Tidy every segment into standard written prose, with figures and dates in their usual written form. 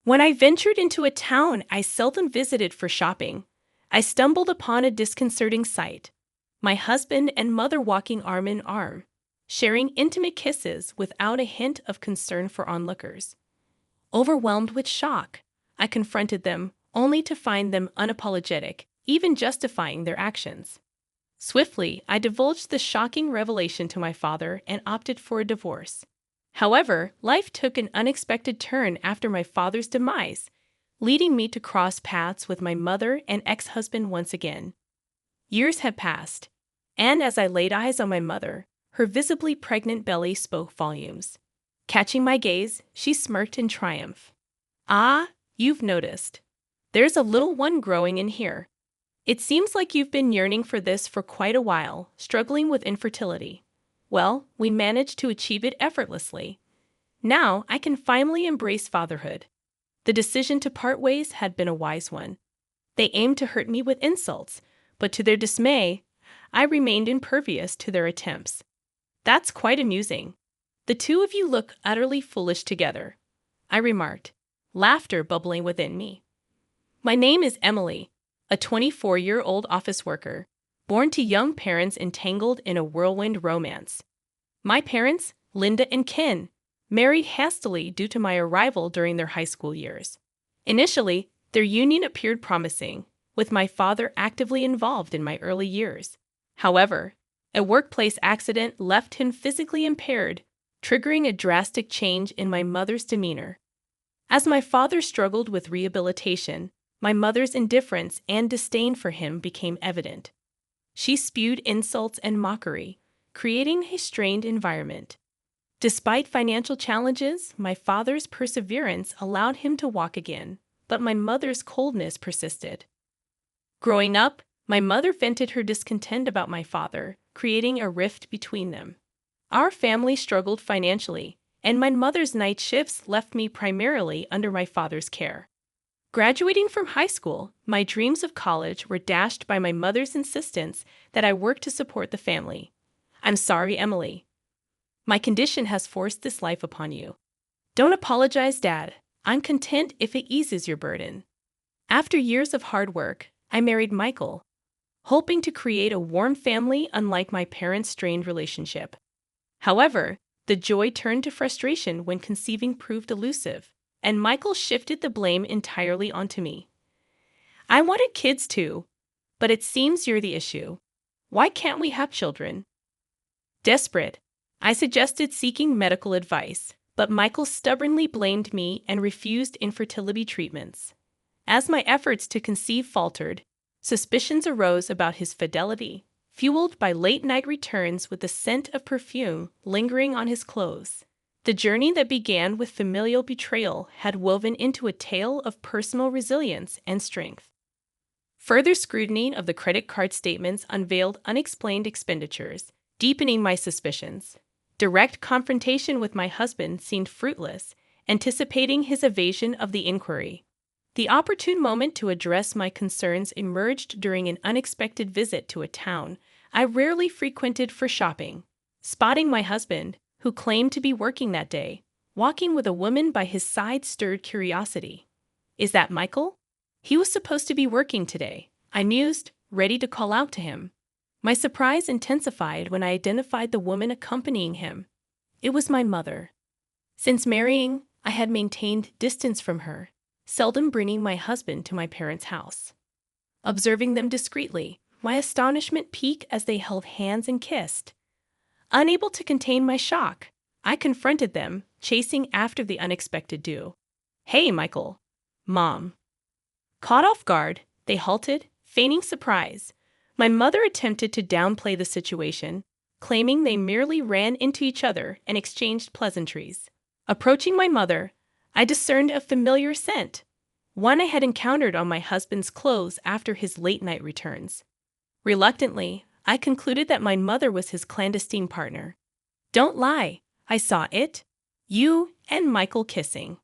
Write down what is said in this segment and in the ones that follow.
When I ventured into a town I seldom visited for shopping, I stumbled upon a disconcerting sight. My husband and mother walking arm in arm, sharing intimate kisses without a hint of concern for onlookers. Overwhelmed with shock, I confronted them, only to find them unapologetic, even justifying their actions. Swiftly, I divulged the shocking revelation to my father and opted for a divorce. However, life took an unexpected turn after my father's demise, leading me to cross paths with my mother and ex-husband once again. Years had passed, and as I laid eyes on my mother, her visibly pregnant belly spoke volumes. Catching my gaze, she smirked in triumph. "Ah, you've noticed. There's a little one growing in here. It seems like you've been yearning for this for quite a while, struggling with infertility. Well, we managed to achieve it effortlessly. Now I can finally embrace fatherhood." The decision to part ways had been a wise one. They aimed to hurt me with insults, but to their dismay, I remained impervious to their attempts. "That's quite amusing. The two of you look utterly foolish together," I remarked, laughter bubbling within me. My name is Emily, a 24-year-old office worker, born to young parents entangled in a whirlwind romance. My parents, Linda and Ken, married hastily due to my arrival during their high school years. Initially, their union appeared promising, with my father actively involved in my early years. However, a workplace accident left him physically impaired, triggering a drastic change in my mother's demeanor. As my father struggled with rehabilitation, my mother's indifference and disdain for him became evident. She spewed insults and mockery, creating a strained environment. Despite financial challenges, my father's perseverance allowed him to walk again, but my mother's coldness persisted. Growing up, my mother vented her discontent about my father, creating a rift between them. Our family struggled financially, and my mother's night shifts left me primarily under my father's care. Graduating from high school, my dreams of college were dashed by my mother's insistence that I work to support the family. "I'm sorry, Emily. My condition has forced this life upon you." "Don't apologize, Dad. I'm content if it eases your burden." After years of hard work, I married Michael, hoping to create a warm family unlike my parents' strained relationship. However, the joy turned to frustration when conceiving proved elusive, and Michael shifted the blame entirely onto me. "I wanted kids too, but it seems you're the issue. Why can't we have children?" Desperate, I suggested seeking medical advice, but Michael stubbornly blamed me and refused infertility treatments. As my efforts to conceive faltered, suspicions arose about his fidelity, fueled by late-night returns with the scent of perfume lingering on his clothes. The journey that began with familial betrayal had woven into a tale of personal resilience and strength. Further scrutiny of the credit card statements unveiled unexplained expenditures, deepening my suspicions. Direct confrontation with my husband seemed fruitless, anticipating his evasion of the inquiry. The opportune moment to address my concerns emerged during an unexpected visit to a town I rarely frequented for shopping. Spotting my husband, who claimed to be working that day, walking with a woman by his side stirred curiosity. "Is that Michael? He was supposed to be working today," I mused, ready to call out to him. My surprise intensified when I identified the woman accompanying him. It was my mother. Since marrying, I had maintained distance from her, seldom bringing my husband to my parents' house. Observing them discreetly, my astonishment peaked as they held hands and kissed. Unable to contain my shock, I confronted them, chasing after the unexpected duo. "Hey, Michael." "Mom." Caught off guard, they halted, feigning surprise. My mother attempted to downplay the situation, claiming they merely ran into each other and exchanged pleasantries. Approaching my mother, I discerned a familiar scent, one I had encountered on my husband's clothes after his late-night returns. Reluctantly, I concluded that my mother was his clandestine partner. "Don't lie, I saw it. You and Michael kissing."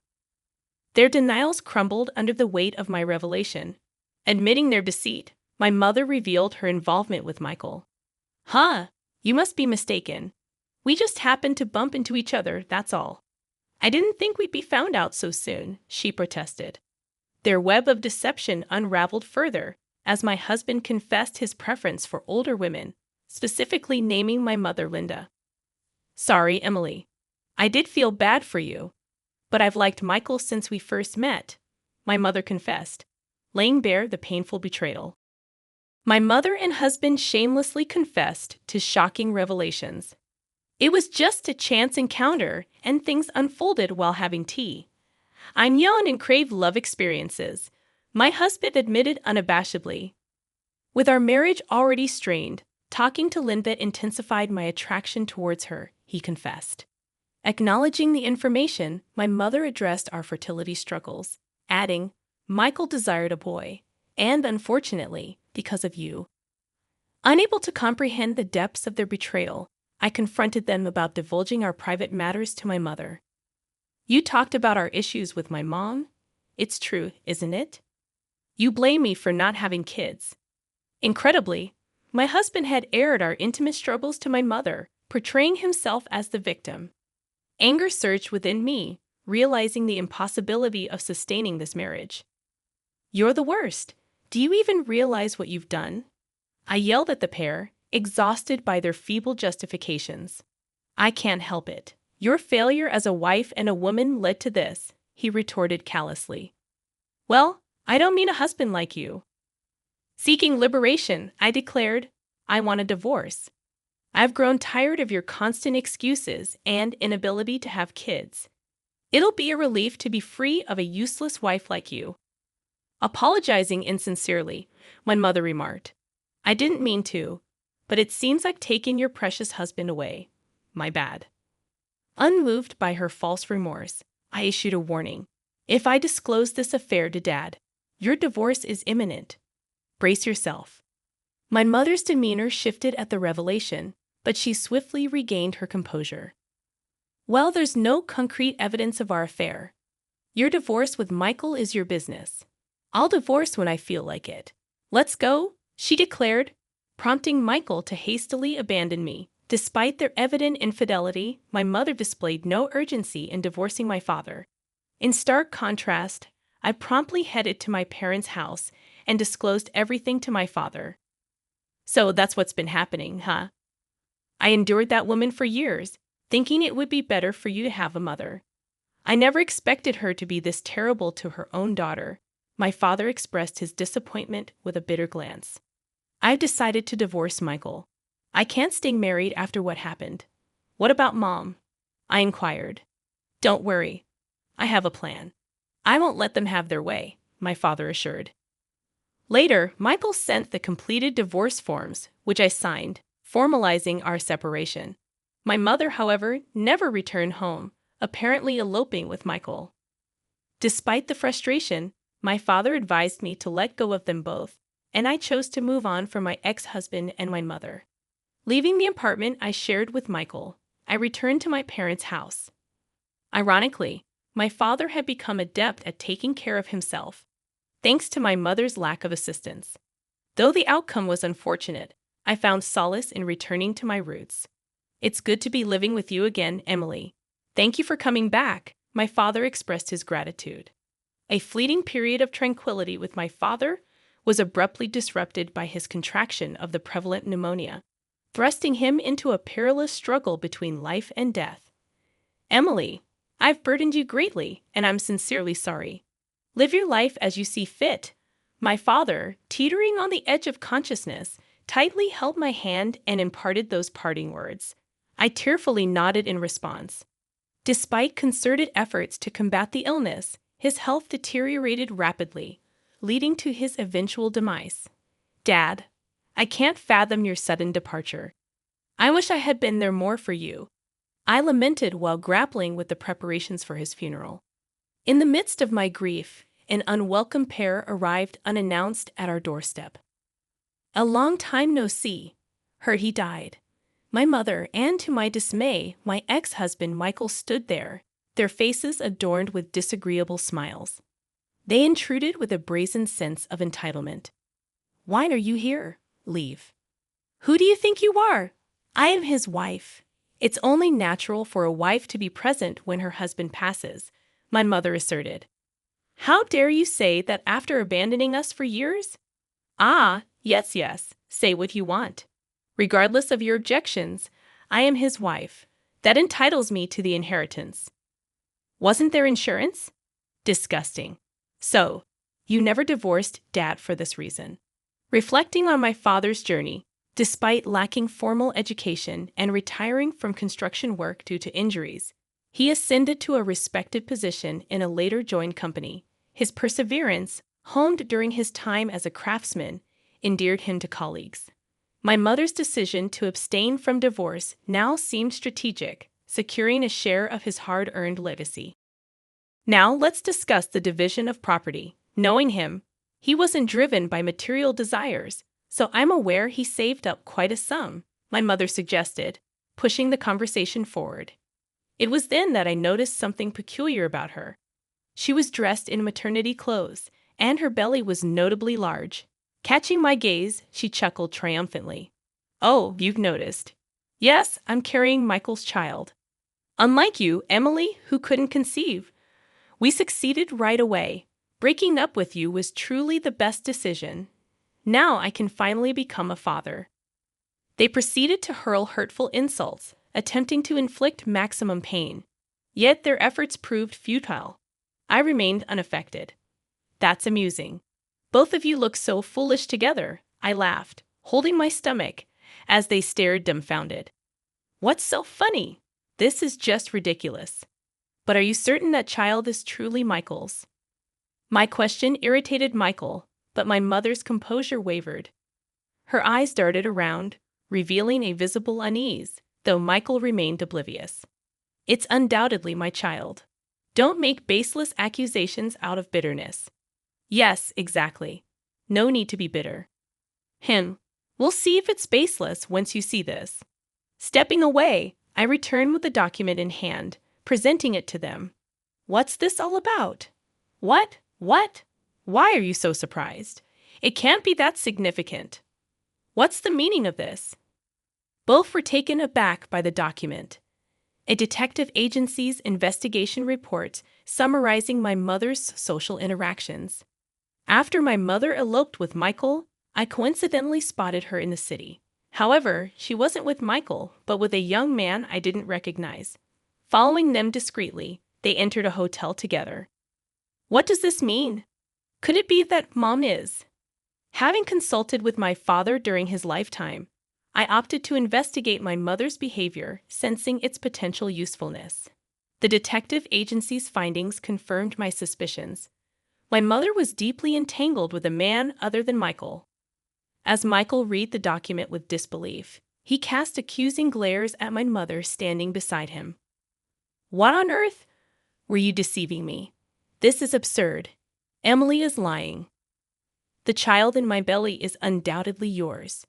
Their denials crumbled under the weight of my revelation. Admitting their deceit, my mother revealed her involvement with Michael. "Huh, you must be mistaken. We just happened to bump into each other, that's all." I didn't think we'd be found out so soon, she protested. Their web of deception unraveled further as my husband confessed his preference for older women, specifically naming my mother Linda. Sorry, Emily. I did feel bad for you, but I've liked Michael since we first met, my mother confessed, laying bare the painful betrayal. My mother and husband shamelessly confessed to shocking revelations. It was just a chance encounter, and things unfolded while having tea. I'm young and crave love experiences, my husband admitted unabashedly. With our marriage already strained, talking to Linda intensified my attraction towards her, he confessed. Acknowledging the information, my mother addressed our fertility struggles, adding, Michael desired a boy, and unfortunately, because of you. Unable to comprehend the depths of their betrayal, I confronted them about divulging our private matters to my mother. You talked about our issues with my mom? It's true, isn't it? You blame me for not having kids. Incredibly, my husband had aired our intimate struggles to my mother, portraying himself as the victim. Anger surged within me, realizing the impossibility of sustaining this marriage. You're the worst. Do you even realize what you've done? I yelled at the pair, exhausted by their feeble justifications. I can't help it. Your failure as a wife and a woman led to this, he retorted callously. Well, I don't mean a husband like you. Seeking liberation, I declared, I want a divorce. I've grown tired of your constant excuses and inability to have kids. It'll be a relief to be free of a useless wife like you. Apologizing insincerely, my mother remarked, I didn't mean to, but it seems like taking your precious husband away. My bad. Unmoved by her false remorse, I issued a warning. If I disclose this affair to Dad, your divorce is imminent. Brace yourself. My mother's demeanor shifted at the revelation, but she swiftly regained her composure. Well, there's no concrete evidence of our affair. Your divorce with Michael is your business. I'll divorce when I feel like it. Let's go, she declared, prompting Michael to hastily abandon me. Despite their evident infidelity, my mother displayed no urgency in divorcing my father. In stark contrast, I promptly headed to my parents' house and disclosed everything to my father. So that's what's been happening, huh? I endured that woman for years, thinking it would be better for you to have a mother. I never expected her to be this terrible to her own daughter. My father expressed his disappointment with a bitter glance. I've decided to divorce Michael. I can't stay married after what happened. What about Mom? I inquired. Don't worry. I have a plan. I won't let them have their way, my father assured. Later, Michael sent the completed divorce forms, which I signed, formalizing our separation. My mother, however, never returned home, apparently eloping with Michael. Despite the frustration, my father advised me to let go of them both, and I chose to move on from my ex-husband and my mother. Leaving the apartment I shared with Michael, I returned to my parents' house. Ironically, my father had become adept at taking care of himself, thanks to my mother's lack of assistance. Though the outcome was unfortunate, I found solace in returning to my roots. It's good to be living with you again, Emily. Thank you for coming back, my father expressed his gratitude. A fleeting period of tranquility with my father was abruptly disrupted by his contraction of the prevalent pneumonia, thrusting him into a perilous struggle between life and death. Emily, I've burdened you greatly, and I'm sincerely sorry. Live your life as you see fit. My father, teetering on the edge of consciousness, tightly held my hand and imparted those parting words. I tearfully nodded in response. Despite concerted efforts to combat the illness, his health deteriorated rapidly, leading to his eventual demise. Dad, I can't fathom your sudden departure. I wish I had been there more for you. I lamented while grappling with the preparations for his funeral. In the midst of my grief, an unwelcome pair arrived unannounced at our doorstep. A long time no see. Heard he died. My mother, and to my dismay, my ex-husband Michael stood there, their faces adorned with disagreeable smiles. They intruded with a brazen sense of entitlement. Why are you here? Leave. Who do you think you are? I am his wife. It's only natural for a wife to be present when her husband passes, my mother asserted. How dare you say that after abandoning us for years? Ah, yes, yes, say what you want. Regardless of your objections, I am his wife. That entitles me to the inheritance. Wasn't there insurance? Disgusting. So, you never divorced Dad for this reason. Reflecting on my father's journey, despite lacking formal education and retiring from construction work due to injuries, he ascended to a respected position in a later joined company. His perseverance, honed during his time as a craftsman, endeared him to colleagues. My mother's decision to abstain from divorce now seemed strategic, securing a share of his hard-earned legacy. Now let's discuss the division of property. Knowing him, he wasn't driven by material desires, so I'm aware he saved up quite a sum, my mother suggested, pushing the conversation forward. It was then that I noticed something peculiar about her. She was dressed in maternity clothes, and her belly was notably large. Catching my gaze, she chuckled triumphantly. Oh, you've noticed. Yes, I'm carrying Michael's child. Unlike you, Emily, who couldn't conceive. We succeeded right away. Breaking up with you was truly the best decision. Now I can finally become a father. They proceeded to hurl hurtful insults, attempting to inflict maximum pain. Yet their efforts proved futile. I remained unaffected. That's amusing. Both of you look so foolish together, I laughed, holding my stomach, as they stared dumbfounded. What's so funny? This is just ridiculous. But are you certain that child is truly Michael's? My question irritated Michael, but my mother's composure wavered. Her eyes darted around, revealing a visible unease, though Michael remained oblivious. It's undoubtedly my child. Don't make baseless accusations out of bitterness. Yes, exactly. No need to be bitter. We'll see if it's baseless once you see this. Stepping away, I returned with the document in hand, presenting it to them. What's this all about? What? Why are you so surprised? It can't be that significant. What's the meaning of this? Both were taken aback by the document. A detective agency's investigation report summarizing my mother's social interactions. After my mother eloped with Michael, I coincidentally spotted her in the city. However, she wasn't with Michael, but with a young man I didn't recognize. Following them discreetly, they entered a hotel together. What does this mean? Could it be that Mom is? Having consulted with my father during his lifetime, I opted to investigate my mother's behavior, sensing its potential usefulness. The detective agency's findings confirmed my suspicions. My mother was deeply entangled with a man other than Michael. As Michael read the document with disbelief, he cast accusing glares at my mother standing beside him. What on earth? Were you deceiving me? This is absurd. Emily is lying. The child in my belly is undoubtedly yours.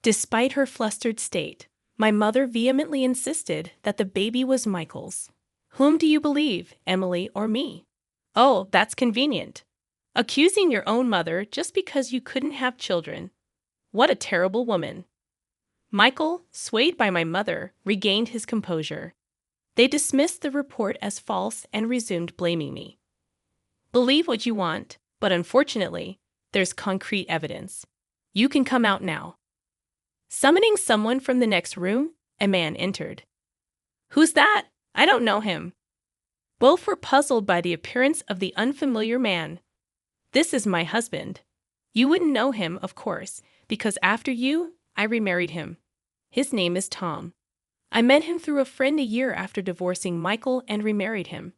Despite her flustered state, my mother vehemently insisted that the baby was Michael's. Whom do you believe, Emily or me? Oh, that's convenient. Accusing your own mother just because you couldn't have children. What a terrible woman. Michael, swayed by my mother, regained his composure. They dismissed the report as false and resumed blaming me. Believe what you want, but unfortunately, there's concrete evidence. You can come out now. Summoning someone from the next room, a man entered. Who's that? I don't know him. Both were puzzled by the appearance of the unfamiliar man. This is my husband. You wouldn't know him, of course, because after you, I remarried him. His name is Tom. I met him through a friend a year after divorcing Michael and remarried him.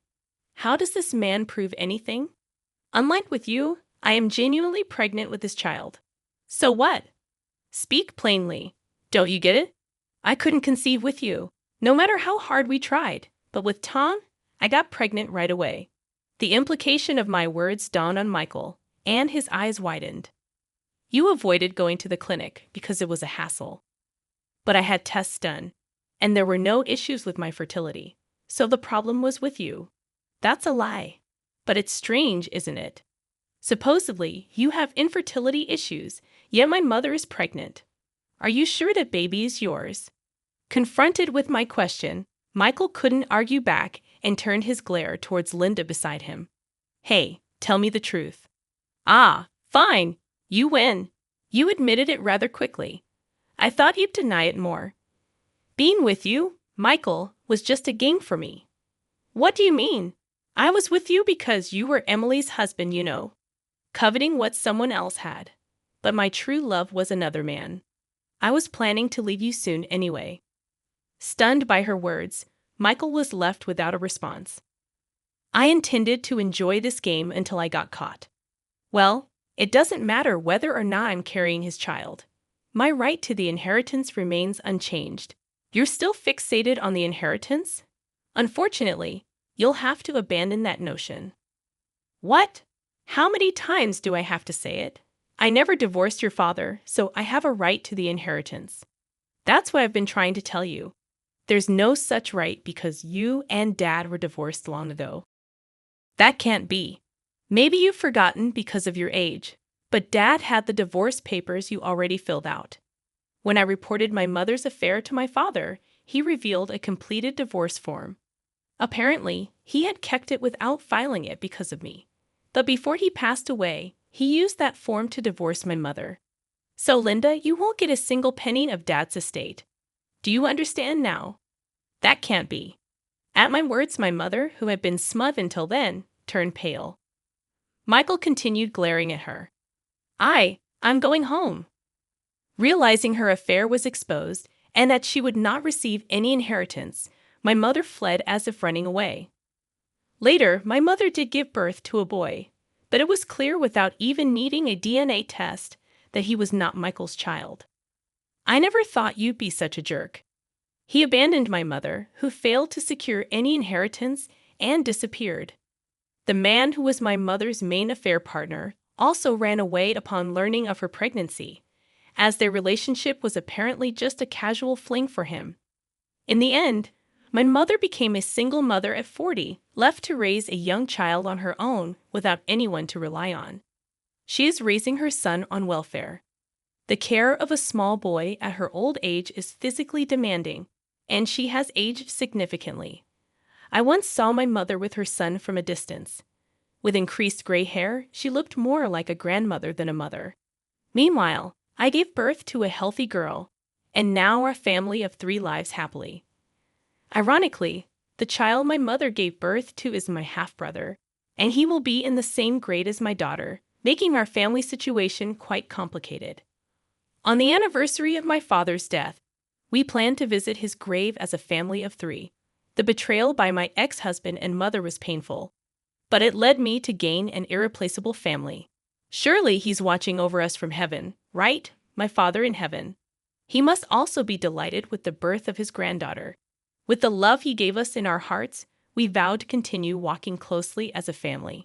How does this man prove anything? Unlike with you, I am genuinely pregnant with this child. So what? Speak plainly. Don't you get it? I couldn't conceive with you, no matter how hard we tried, but with Tom, I got pregnant right away. The implication of my words dawned on Michael, and his eyes widened. You avoided going to the clinic because it was a hassle. But I had tests done, and there were no issues with my fertility, so the problem was with you. That's a lie. But it's strange, isn't it? Supposedly, you have infertility issues, yet my mother is pregnant. Are you sure that baby is yours? Confronted with my question, Michael couldn't argue back and turned his glare towards Linda beside him. Hey, tell me the truth. Ah, fine. You win. You admitted it rather quickly. I thought you'd deny it more. Being with you, Michael, was just a game for me. What do you mean? I was with you because you were Emily's husband, you know, coveting what someone else had. But my true love was another man. I was planning to leave you soon anyway. Stunned by her words, Michael was left without a response. I intended to enjoy this game until I got caught. Well, it doesn't matter whether or not I'm carrying his child. My right to the inheritance remains unchanged. You're still fixated on the inheritance? Unfortunately, you'll have to abandon that notion. What? How many times do I have to say it? I never divorced your father, so I have a right to the inheritance. That's what I've been trying to tell you. There's no such right because you and Dad were divorced long ago. That can't be. Maybe you've forgotten because of your age, but Dad had the divorce papers you already filled out. When I reported my mother's affair to my father, he revealed a completed divorce form. Apparently, he had kept it without filing it because of me. But before he passed away, he used that form to divorce my mother. So, Linda, you won't get a single penny of Dad's estate. Do you understand now? That can't be. At my words, my mother, who had been smug until then, turned pale. Michael continued glaring at her. I'm going home. Realizing her affair was exposed and that she would not receive any inheritance, my mother fled as if running away. Later, my mother did give birth to a boy, but it was clear without even needing a DNA test that he was not Michael's child. I never thought you'd be such a jerk. He abandoned my mother, who failed to secure any inheritance, and disappeared. The man who was my mother's main affair partner also ran away upon learning of her pregnancy, as their relationship was apparently just a casual fling for him. In the end, my mother became a single mother at 40, left to raise a young child on her own without anyone to rely on. She is raising her son on welfare. The care of a small boy at her old age is physically demanding, and she has aged significantly. I once saw my mother with her son from a distance. With increased gray hair, she looked more like a grandmother than a mother. Meanwhile, I gave birth to a healthy girl, and now our family of 3 lives happily. Ironically, the child my mother gave birth to is my half-brother, and he will be in the same grade as my daughter, making our family situation quite complicated. On the anniversary of my father's death, we planned to visit his grave as a family of 3. The betrayal by my ex-husband and mother was painful, but it led me to gain an irreplaceable family. Surely he's watching over us from heaven, right? My father in heaven. He must also be delighted with the birth of his granddaughter. With the love he gave us in our hearts, we vowed to continue walking closely as a family.